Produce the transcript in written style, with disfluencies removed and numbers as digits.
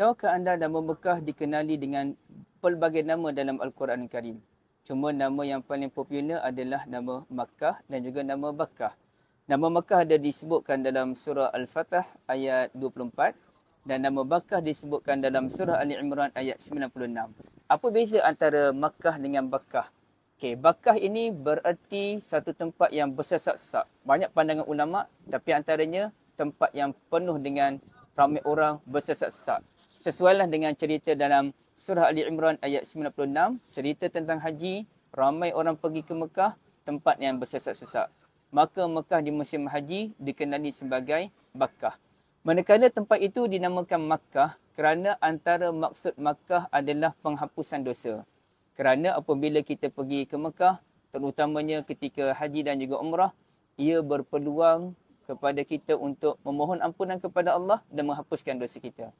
Tahukah anda nama Mekah dikenali dengan pelbagai nama dalam Al-Quran Karim? Cuma nama yang paling popular adalah nama Makkah dan juga nama Bakkah. Nama Makkah ada disebutkan dalam surah Al-Fatah ayat 24 dan nama Bakkah disebutkan dalam surah Ali Imran ayat 96. Apa beza antara Makkah dengan Bakkah? Okey, Bakkah ini bererti satu tempat yang bersesak-sesak. Banyak pandangan ulama, tapi antaranya tempat yang penuh dengan ramai orang bersesak-sesak. Sesuailah dengan cerita dalam surah Ali Imran ayat 96, cerita tentang haji, ramai orang pergi ke Mekah, tempat yang bersesak-sesak. Maka Mekah di musim haji dikenali sebagai Bakkah. Manakala tempat itu dinamakan Makkah kerana antara maksud Makkah adalah penghapusan dosa. Kerana apabila kita pergi ke Mekah, terutamanya ketika haji dan juga umrah, ia berpeluang kepada kita untuk memohon ampunan kepada Allah dan menghapuskan dosa kita.